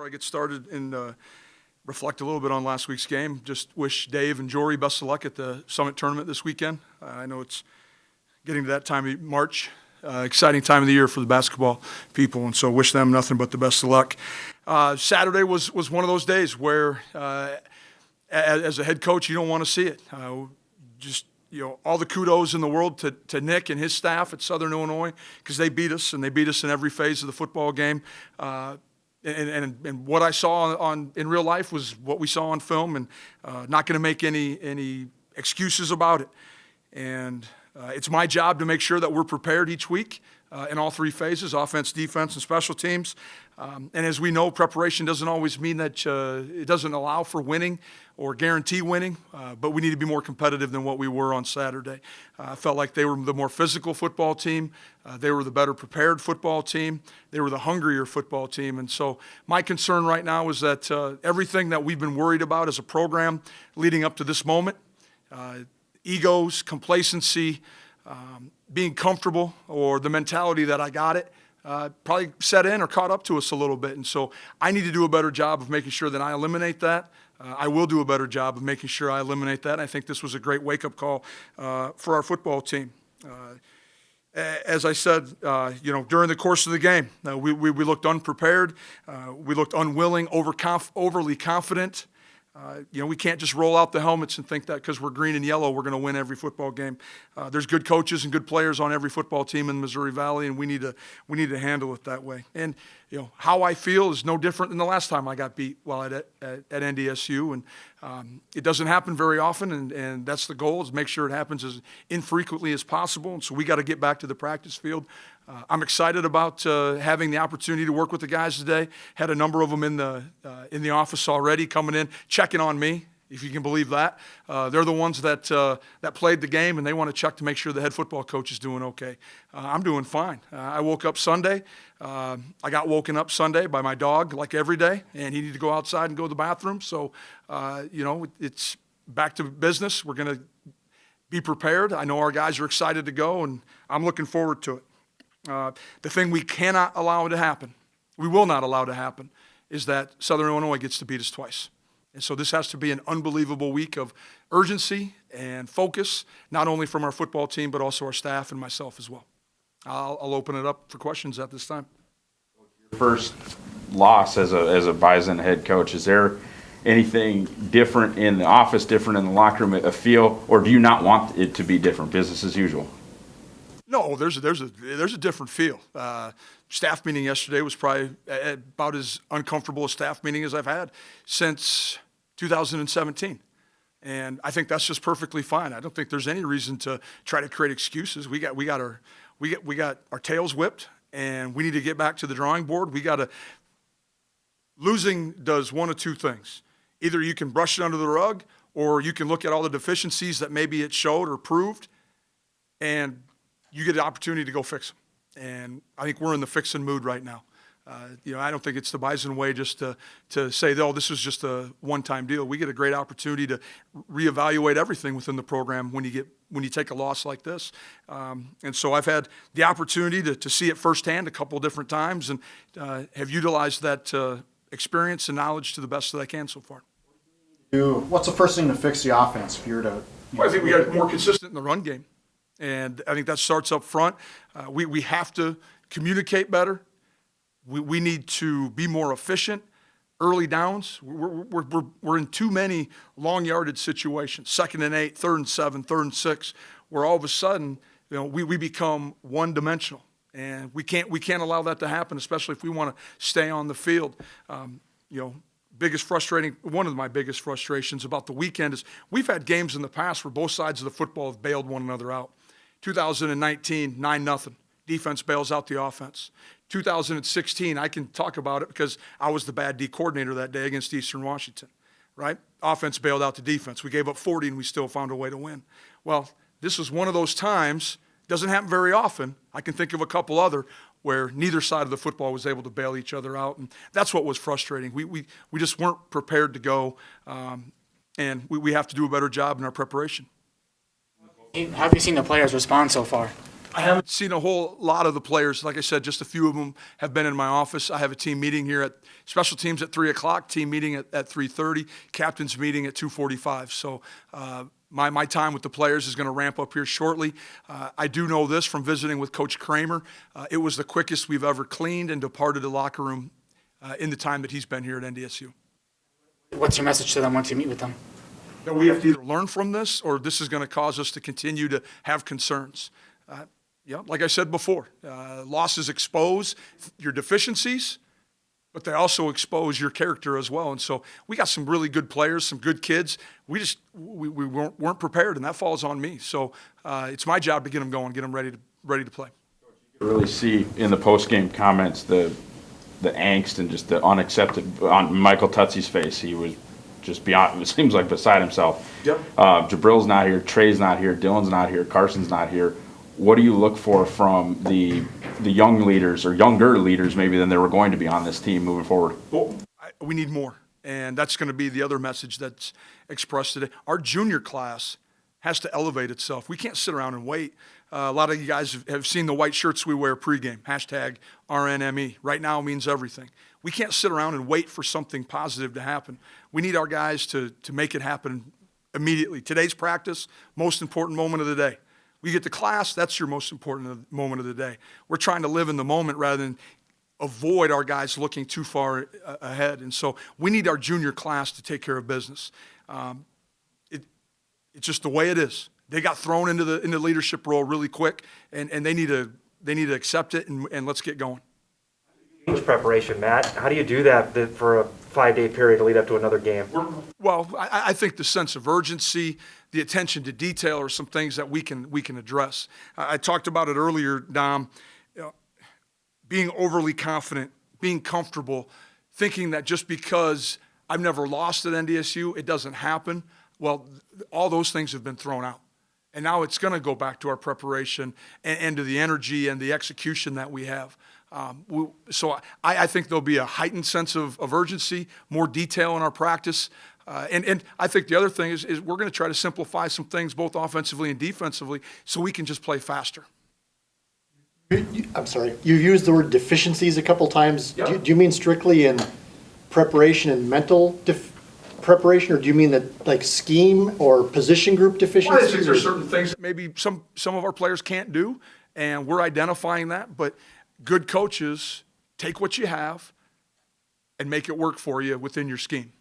Before I get started and reflect a little bit on last week's game, just wish Dave and Jory best of luck at the Summit Tournament this weekend. I know it's getting to that time of March, exciting time of the year for the basketball people, and so wish them nothing but the best of luck. Saturday was one of those days where, as a head coach, you don't want to see it. All the kudos in the world to Nick and his staff at Southern Illinois, because they beat us, and they beat us in every phase of the football game. And what I saw in real life was what we saw on film, and not going to make any excuses about it. And it's my job to make sure that we're prepared each week in all three phases: offense, defense, and special teams. And as we know, preparation doesn't always mean that it doesn't allow for winning or guarantee winning, but we need to be more competitive than what we were on Saturday. I felt like they were the more physical football team. They were the better prepared football team. They were the hungrier football team. And so my concern right now is that everything that we've been worried about as a program leading up to this moment, egos, complacency, being comfortable, or the mentality that I got it, probably set in or caught up to us a little bit. And so I need to do a better job of making sure that I eliminate that. I will do a better job of making sure I eliminate that. I think this was a great wake-up call for our football team. As I said, during the course of the game, we looked unprepared. We looked unwilling, overly confident. We can't just roll out the helmets and think that because we're green and yellow, we're going to win every football game. There's good coaches and good players on every football team in the Missouri Valley, and we need to handle it that way. And how I feel is no different than the last time I got beat while at NDSU, and it doesn't happen very often, and that's the goal, is make sure it happens as infrequently as possible. And so we got to get back to the practice field. I'm excited about having the opportunity to work with the guys today. Had a number of them in the office already, coming in, checking on me, if you can believe that. They're the ones that played the game, and they want to check to make sure the head football coach is doing okay. I'm doing fine. I woke up Sunday. I got woken up Sunday by my dog, like every day, and he needed to go outside and go to the bathroom. So, it's back to business. We're going to be prepared. I know our guys are excited to go, and I'm looking forward to it. The thing we cannot allow to happen, we will not allow to happen, is that Southern Illinois gets to beat us twice. And so this has to be an unbelievable week of urgency and focus, not only from our football team, but also our staff and myself as well. I'll open it up for questions at this time. Your first loss as a Bison head coach, is there anything different in the office, different in the locker room, a feel, or do you not want it to be different, business as usual? No, there's a different feel. Staff meeting yesterday was probably about as uncomfortable a staff meeting as I've had since 2017, and I think that's just perfectly fine. I don't think there's any reason to try to create excuses. We got our tails whipped, and we need to get back to the drawing board. Losing does one of two things: either you can brush it under the rug, or you can look at all the deficiencies that maybe it showed or proved, and you get the opportunity to go fix them. And I think we're in the fixing mood right now. I don't think it's the Bison way just to say, oh, this is just a one-time deal. We get a great opportunity to reevaluate everything within the program when you take a loss like this. And so I've had the opportunity to see it firsthand a couple different times, and have utilized that experience and knowledge to the best that I can so far. What's the first thing to fix the offense if you're to? Well, I think we got more consistent in the run game. And I think that starts up front. We have to communicate better. We need to be more efficient. Early downs, we're in too many long yardage situations. 2nd and 8, 3rd and 7, 3rd and 6, where all of a sudden we become one dimensional, and we can't allow that to happen, especially if we want to stay on the field. One of my biggest frustrations about the weekend is we've had games in the past where both sides of the football have bailed one another out. 2019, 9-0. Defense bails out the offense. 2016, I can talk about it because I was the bad D coordinator that day against Eastern Washington, right? Offense bailed out the defense. We gave up 40, and we still found a way to win. Well, this was one of those times. Doesn't happen very often. I can think of a couple other where neither side of the football was able to bail each other out, and that's what was frustrating. We just weren't prepared to go, and we have to do a better job in our preparation. How have you seen the players respond so far? I haven't seen a whole lot of the players. Like I said, just a few of them have been in my office. I have a team meeting here at special teams at 3 o'clock, team meeting at 3:30, captain's meeting at 2:45. So my time with the players is going to ramp up here shortly. I do know this from visiting with Coach Kramer. It was the quickest we've ever cleaned and departed the locker room in the time that he's been here at NDSU. What's your message to them once you meet with them? That we have to either learn from this or this is going to cause us to continue to have concerns. Like I said before, losses expose your deficiencies, but they also expose your character as well. And so we got some really good players, some good kids. We weren't prepared, and that falls on me. So it's my job to get them going, get them ready to play. You really see in the post-game comments the angst and just the unaccepted on Michael Tutsey's face. He was just beyond, it seems like, beside himself. Yep. Jabril's not here, Trey's not here, Dylan's not here, Carson's not here. What do you look for from the young leaders, or younger leaders maybe than they were going to be on this team moving forward? Well, we need more, and that's going to be the other message that's expressed today. Our junior class has to elevate itself. We can't sit around and wait. A lot of you guys have seen the white shirts we wear pregame, #RNME. Right now means everything. We can't sit around and wait for something positive to happen. We need our guys to make it happen immediately. Today's practice, most important moment of the day. You get to class, that's your most important moment of the day. We're trying to live in the moment rather than avoid our guys looking too far ahead. And so we need our junior class to take care of business. It's just the way it is. They got thrown into the leadership role really quick, and they need to accept it, and let's get going. Change preparation, Matt. How do you do that for a 5-day period to lead up to another game? Well, I think the sense of urgency, the attention to detail are some things that we can address. I talked about it earlier, Dom. Being overly confident, being comfortable, thinking that just because I've never lost at NDSU, it doesn't happen. Well, all those things have been thrown out. And now it's going to go back to our preparation and to the energy and the execution that we have. So I think there'll be a heightened sense of urgency, more detail in our practice. And I think the other thing is we're going to try to simplify some things both offensively and defensively so we can just play faster. I'm sorry, you used the word deficiencies a couple times. Yep. Do you mean strictly in preparation and mental preparation, or do you mean that like scheme or position group Well, I deficiencies? think there's certain things that maybe some of our players can't do, and we're identifying that. But good coaches take what you have and make it work for you within your scheme.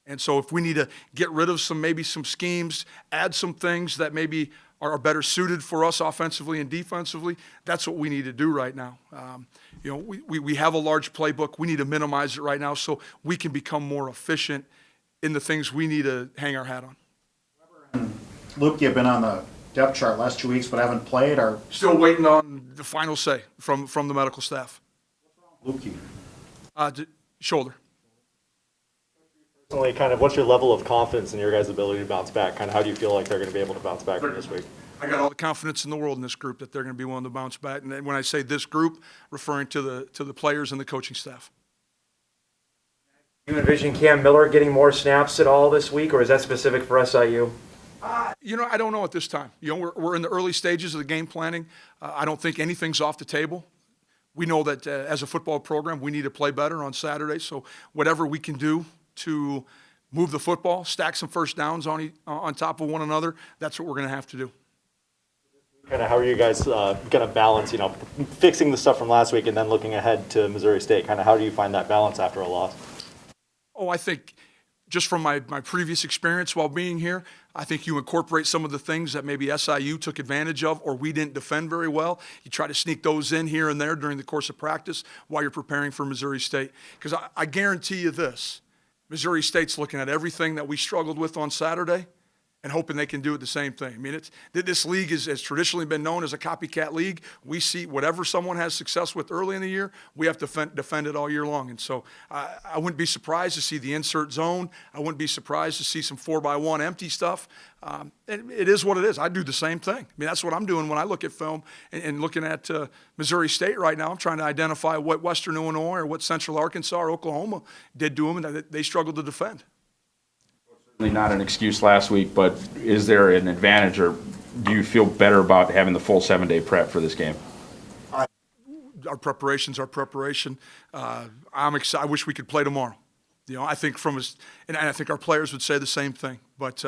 And so if we need to get rid of some schemes, add some things that maybe are better suited for us offensively and defensively, that's what we need to do right now. We have a large playbook. We need to minimize it right now so we can become more efficient in the things we need to hang our hat on. Luke, you've been on the depth chart last 2 weeks, but haven't played. Or Still waiting on the final say from the medical staff. Luke, Shoulder. Personally, kind of what's your level of confidence in your guys' ability to bounce back? Kind of how do you feel like they're going to be able to bounce back from this week? I got all the confidence in the world in this group that they're going to be willing to bounce back. And when I say this group, referring to the players and the coaching staff. Do you envision Cam Miller getting more snaps at all this week, or is that specific for SIU? I don't know at this time. We're in the early stages of the game planning. I don't think anything's off the table. We know that as a football program, we need to play better on Saturday. So whatever we can do to move the football, stack some first downs on top of one another, that's what we're going to have to do. Kind of how are you guys going to balance, fixing the stuff from last week and then looking ahead to Missouri State? Kind of how do you find that balance after a loss? Oh, I think just from my previous experience while being here, I think you incorporate some of the things that maybe SIU took advantage of or we didn't defend very well. You try to sneak those in here and there during the course of practice while you're preparing for Missouri State. Because I guarantee you this, Missouri State's looking at everything that we struggled with on Saturday and hoping they can do it the same thing. I mean, this league has traditionally been known as a copycat league. We see whatever someone has success with early in the year, we have to defend it all year long. And so I wouldn't be surprised to see the insert zone. I wouldn't be surprised to see some 4x1 empty stuff. It is what it is. I do the same thing. I mean, that's what I'm doing when I look at film and looking at Missouri State right now. I'm trying to identify what Western Illinois or what Central Arkansas or Oklahoma did to them and that they struggled to defend. Not an excuse last week, but is there an advantage or do you feel better about having the full 7-day prep for this game? Our preparation's our preparation. I'm excited. I wish we could play tomorrow. I think and I think our players would say the same thing. But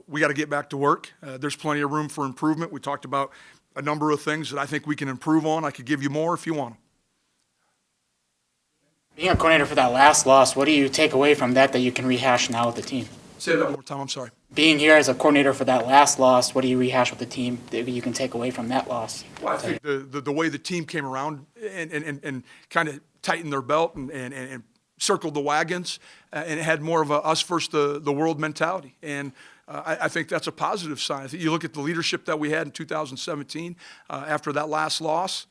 we got to get back to work. There's plenty of room for improvement. We talked about a number of things that I think we can improve on. I could give you more if you want them. Being a coordinator for that last loss, what do you take away from that you can rehash now with the team? Say that one more time. I'm sorry. Being here as a coordinator for that last loss, what do you rehash with the team that you can take away from that loss? Well, I think the way the team came around and kind of tightened their belt and circled the wagons and had more of a us versus the world mentality. And I think that's a positive sign. I think you look at the leadership that we had in 2017 after that last loss,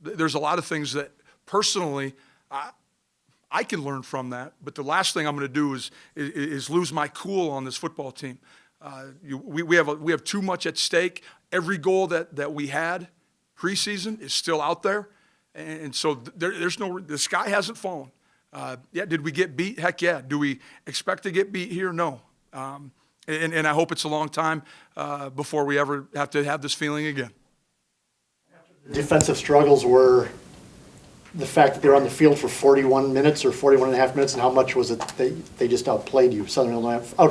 there's a lot of things that personally I can learn from that. But the last thing I'm going to do is lose my cool on this football team. We have too much at stake. Every goal that we had preseason is still out there. And so the sky hasn't fallen. Did we get beat? Heck yeah. Do we expect to get beat here? No. And I hope it's a long time before we ever have to have this feeling again. Defensive struggles were the fact that they were on the field for 41 minutes or 41 and a half minutes, and how much was it they just outplayed you? Southern Illinois A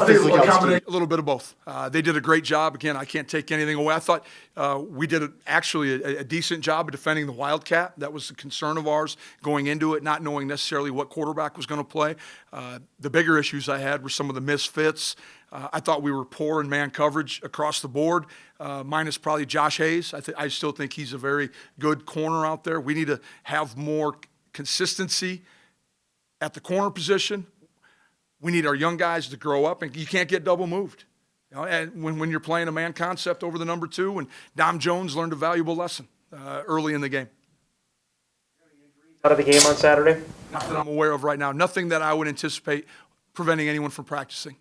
little bit of both. They did a great job. Again, I can't take anything away. I thought we did actually a decent job of defending the Wildcat. That was the concern of ours going into it, not knowing necessarily what quarterback was going to play. The bigger issues I had were some of the misfits. I thought we were poor in man coverage across the board, minus probably Josh Hayes. I still think he's a very good corner out there. We need to have more consistency at the corner position. We need our young guys to grow up, and you can't get double moved. And when you're playing a man concept over the number 2, and Dom Jones learned a valuable lesson early in the game. Out of the game on Saturday? Not that I'm aware of right now. Nothing that I would anticipate preventing anyone from practicing.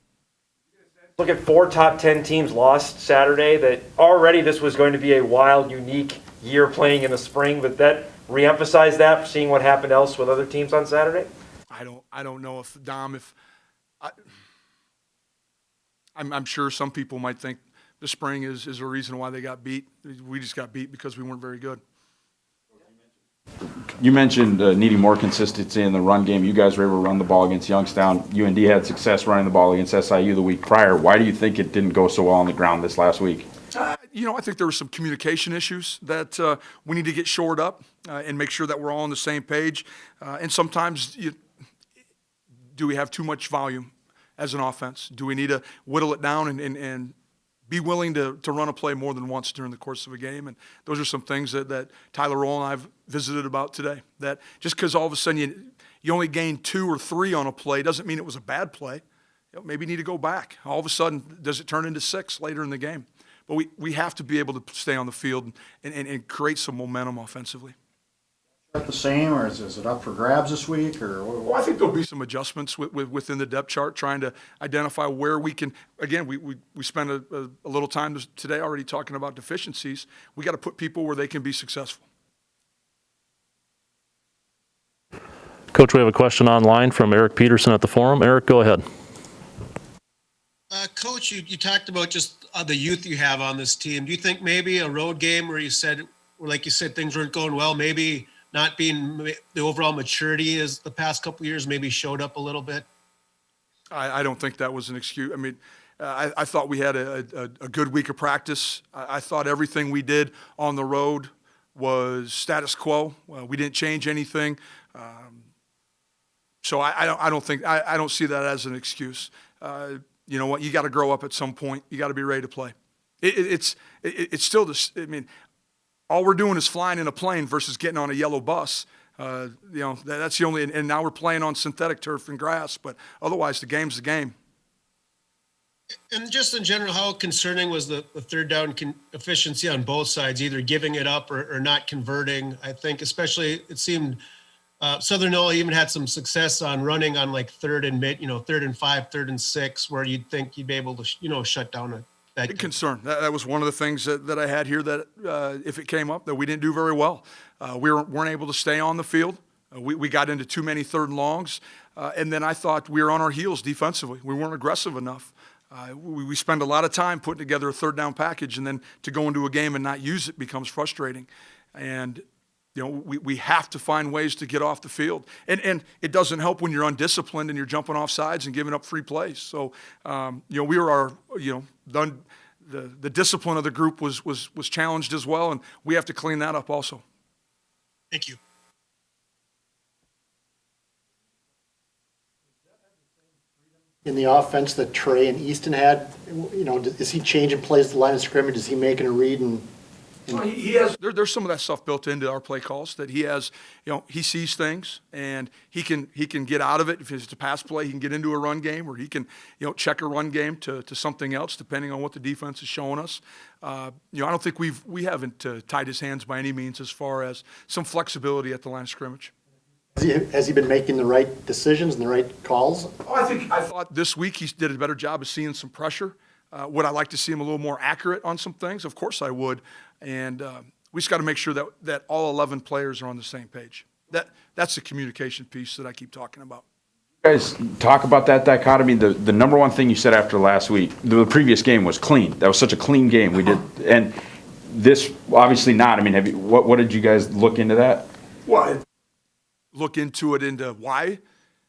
Look at 4 top 10 teams lost Saturday, that already this was going to be a wild, unique year playing in the spring, but that reemphasized that, seeing what happened else with other teams on Saturday? I don't know if Dom, I'm sure some people might think the spring is a reason why they got beat. We just got beat because we weren't very good. You mentioned needing more consistency in the run game. You guys were able to run the ball against Youngstown. UND had success running the ball against SIU the week prior. Why do you think it didn't go so well on the ground this last week? I think there were some communication issues that we need to get shored up and make sure that we're all on the same page. And sometimes, do we have too much volume as an offense? Do we need to whittle it down and be willing to run a play more than once during the course of a game? And those are some things that Tyler Roll and I have visited about today. That just because all of a sudden you only gained 2 or 3 on a play doesn't mean it was a bad play. Maybe you need to go back. All of a sudden, does it turn into 6 later in the game? But we have to be able to stay on the field and create some momentum offensively. The same, or is it up for grabs this week? Well, I think there'll be some adjustments within the depth chart, trying to identify where we can. Again, we spent a little time today already talking about deficiencies. We got to put people where they can be successful. Coach, we have a question online from Eric Peterson at the forum. Eric, go ahead. Coach, you talked about just the youth you have on this team. Do you think maybe a road game where like you said, things weren't going well, maybe not being the overall maturity as the past couple of years maybe showed up a little bit? I don't think that was an excuse. I mean, I thought we had a good week of practice. I thought everything we did on the road was status quo. We didn't change anything. So I don't see that as an excuse. You know what? You got to grow up at some point. You got to be ready to play. It's still this. I mean, all we're doing is flying in a plane versus getting on a yellow bus. That's the only. And now we're playing on synthetic turf and grass. But otherwise, the game's the game. And just in general, how concerning was the third down efficiency on both sides, either giving it up or not converting? I think especially it seemed Southern Illinois even had some success on running on like 3rd and 5, 3rd and 6, where you'd think you'd be able to shut down that. Big concern. That was one of the things that I had here that if it came up, that we didn't do very well. We weren't able to stay on the field. We got into too many 3rd and longs. And then I thought we were on our heels defensively. We weren't aggressive enough. We spend a lot of time putting together a third down package, and then to go into a game and not use it becomes frustrating. And we have to find ways to get off the field. And it doesn't help when you're undisciplined and you're jumping off sides and giving up free plays. So, we are, the discipline of the group was challenged as well, and we have to clean that up also. Thank you. In the offense that Trey and Easton had, is he changing plays at the line of scrimmage? Is he making a read? And he has. There's some of that stuff built into our play calls that he has. He sees things and he can get out of it. If it's a pass play, he can get into a run game, or he can check a run game to something else depending on what the defense is showing us. I don't think we haven't tied his hands by any means as far as some flexibility at the line of scrimmage. has he been making the right decisions and the right calls? I thought this week he did a better job of seeing some pressure. Would I like to see him a little more accurate on some things? Of course I would. And we just got to make sure that all 11 players are on the same page. That's the communication piece that I keep talking about. You guys talk about that dichotomy. The number one thing you said after last week, the previous game was clean. That was such a clean game. We did, and this obviously not. I mean, what did you guys look into that? Well, look into why.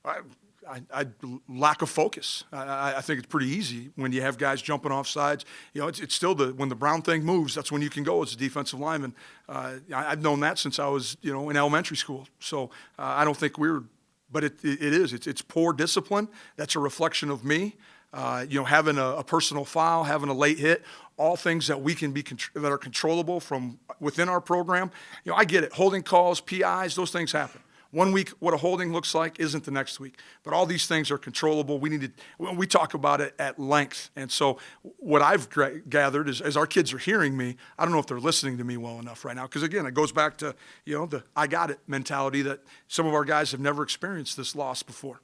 I lack of focus. I think it's pretty easy when you have guys jumping off sides. It's still when the brown thing moves, that's when you can go as a defensive lineman. I've known that since I was, in elementary school. So I don't think but it is. It's poor discipline. That's a reflection of me. Having a personal foul, having a late hit, all things that we can that are controllable from within our program. I get it. Holding calls, PIs, those things happen. 1 week, what a holding looks like isn't the next week. But all these things are controllable. We talk about it at length. And so what I've gathered is, as our kids are hearing me, I don't know if they're listening to me well enough right now. Because, again, it goes back to, the I got it mentality that some of our guys have never experienced this loss before.